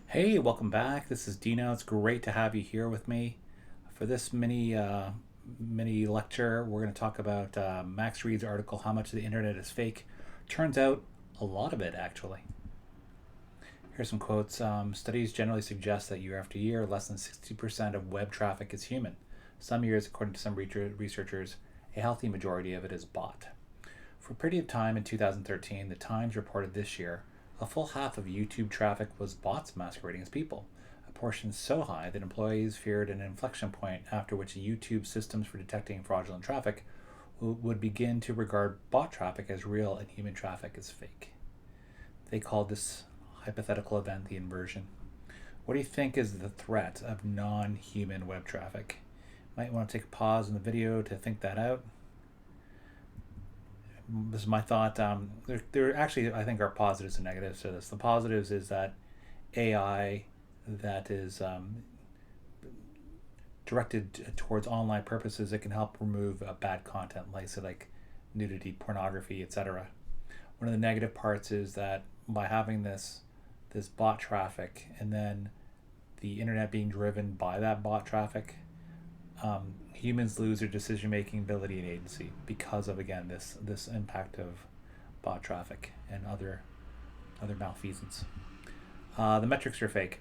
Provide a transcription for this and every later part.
Hey, welcome back. This is Dino. It's great to have you here with me for this mini lecture. We're going to talk about Max Reed's article, "How Much of the Internet is Fake." Turns out a lot of it, actually. Here's some quotes. Studies generally suggest that year after year, less than 60% of web traffic is human. Some years, according to some researchers, a healthy majority of it is bot. For a period of time in 2013, the Times reported this year a full half of YouTube traffic was bots masquerading as people, a portion so high that employees feared an inflection point after which YouTube systems for detecting fraudulent traffic would begin to regard bot traffic as real and human traffic as fake. They called this hypothetical event the inversion. What do you think is the threat of non human web traffic? Might want to take a pause in the video to think that out. This is my thought. There actually, I think, are positives and negatives to this. The positives is that AI that is directed towards online purposes, it can help remove bad content, like say like nudity, pornography, etc. One of the negative parts is that by having this bot traffic and then the internet being driven by that bot traffic, humans lose their decision making ability and agency because of again this impact of bot traffic and other malfeasance. The metrics are fake.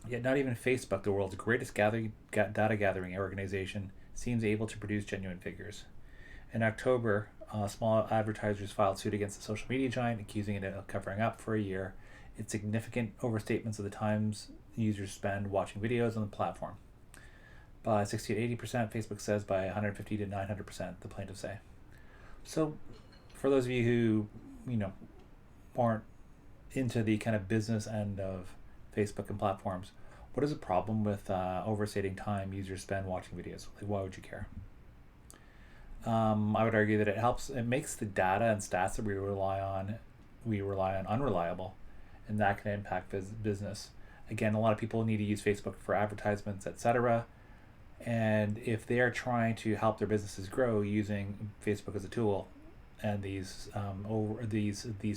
Yet not even Facebook, the world's greatest data gathering organization, seems able to produce genuine figures. In October, small advertisers filed suit against the social media giant, accusing it of covering up for a year its significant overstatements of the times users spend watching videos on the platform. By 60 to 80%, Facebook says by 150 to 900%, the plaintiffs say. So, for those of you who, aren't into the kind of business end of Facebook and platforms, what is the problem with overstating time users spend watching videos? Like, why would you care? I would argue that it makes the data and stats that we rely on unreliable, and that can impact business. Again, a lot of people need to use Facebook for advertisements, etc. And if they are trying to help their businesses grow using Facebook as a tool, and these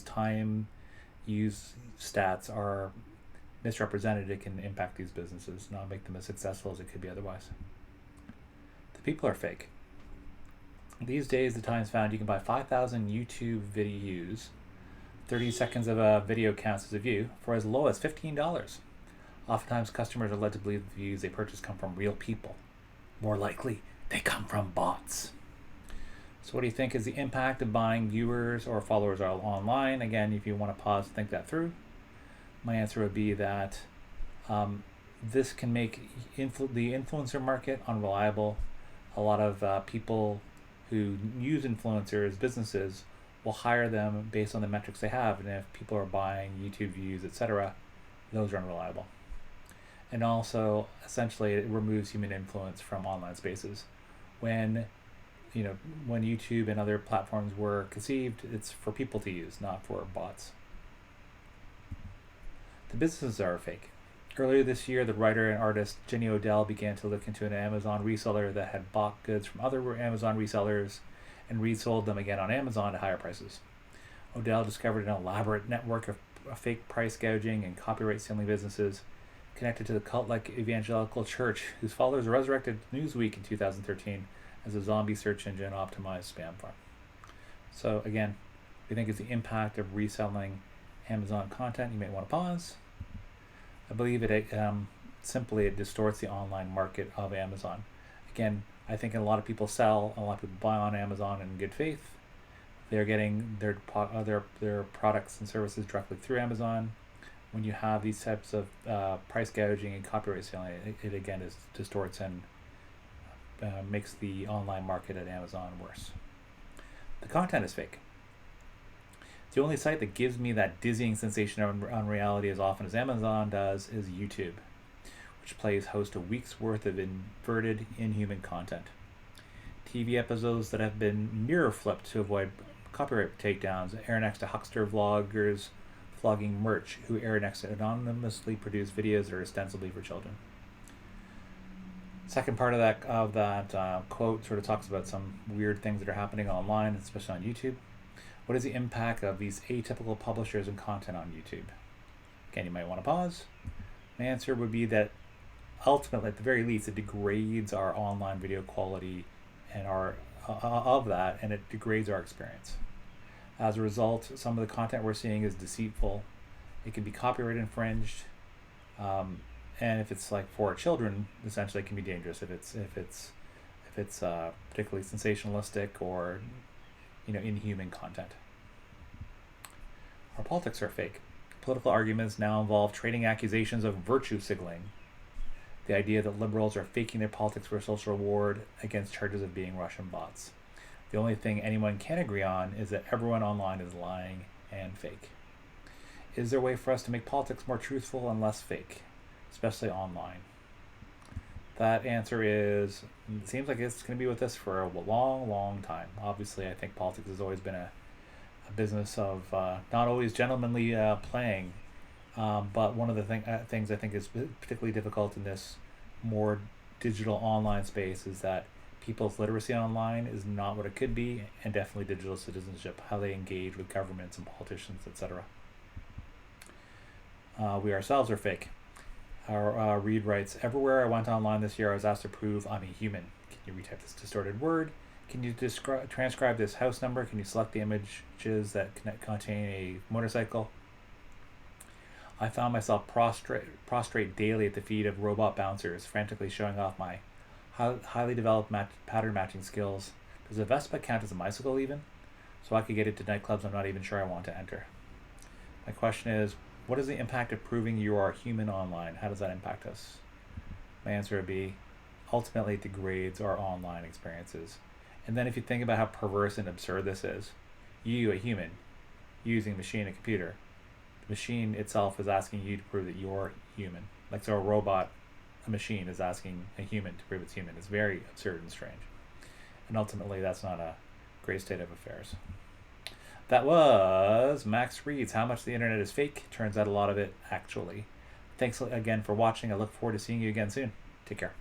time use stats are misrepresented, it can impact these businesses, not make them as successful as it could be otherwise. The people are fake. These days, the Times found you can buy 5,000 YouTube video views. 30 seconds of a video counts as a view for as low as $15. Oftentimes, customers are led to believe the views they purchase come from real people. More likely, they come from bots. So what do you think is the impact of buying viewers or followers online? Again, if you want to pause, think that through. My answer would be that this can make the influencer market unreliable. A lot of people who use influencers, businesses, will hire them based on the metrics they have. And if people are buying YouTube views, etc., those are unreliable. And also, essentially, it removes human influence from online spaces. When YouTube and other platforms were conceived, it's for people to use, not for bots. The businesses are fake. Earlier this year, the writer and artist Jenny Odell began to look into an Amazon reseller that had bought goods from other Amazon resellers and resold them again on Amazon at higher prices. Odell discovered an elaborate network of fake price gouging and copyright stealing businesses connected to the cult-like evangelical church whose followers resurrected Newsweek in 2013 as a zombie search engine optimized spam farm. So again, if you think it's the impact of reselling Amazon content, you may want to pause. I believe it simply distorts the online market of Amazon. Again, I think a lot of people sell, a lot of people buy on Amazon in good faith. They're getting their products and services directly through Amazon. When you have these types of price gouging and copyright stealing, it again distorts and makes the online market at Amazon worse. The content is fake. The only site that gives me that dizzying sensation on reality as often as Amazon does is YouTube, which plays host to weeks worth of inverted, inhuman content. TV episodes that have been mirror flipped to avoid copyright takedowns air next to huckster vloggers flogging merch who air next to anonymously produced videos that are ostensibly for children. Second part of that quote sort of talks about some weird things that are happening online, especially on YouTube. What is the impact of these atypical publishers and content on YouTube? Again, you might want to pause. My answer would be that ultimately, at the very least, it degrades our online video quality and our of that, and it degrades our experience. As a result, some of the content we're seeing is deceitful. It can be copyright infringed, and if it's like for children, essentially, it can be dangerous if it's particularly sensationalistic or inhuman content. Our politics are fake. Political arguments now involve trading accusations of virtue signaling. The idea that liberals are faking their politics for a social reward against charges of being Russian bots. The only thing anyone can agree on is that everyone online is lying and fake. Is there a way for us to make politics more truthful and less fake, especially online? That answer is, it seems like it's going to be with us for a long, long time. Obviously, I think politics has always been a business of not always gentlemanly playing. But one of the things I think is particularly difficult in this more digital online space is that people's literacy online is not what it could be, and definitely digital citizenship, how they engage with governments and politicians, etc. We ourselves are fake. Our Reed writes, everywhere I went online this year, I was asked to prove I'm a human. Can you retype this distorted word? Can you transcribe this house number? Can you select the images that contain a motorcycle? I found myself prostrate daily at the feet of robot bouncers, frantically showing off my highly developed pattern matching skills. Does a Vespa count as a bicycle even? So I could get into nightclubs I'm not even sure I want to enter. My question is, what is the impact of proving you are human online? How does that impact us? My answer would be, ultimately it degrades our online experiences. And then if you think about how perverse and absurd this is, you, a human, using a machine, a computer, the machine itself is asking you to prove that you're human. Like, so a robot, a machine, is asking a human to prove it's human. It's very absurd and strange. And ultimately, that's not a great state of affairs. That was Max Reads How Much the Internet is Fake. Turns out a lot of it, actually. Thanks again for watching. I look forward to seeing you again soon. Take care.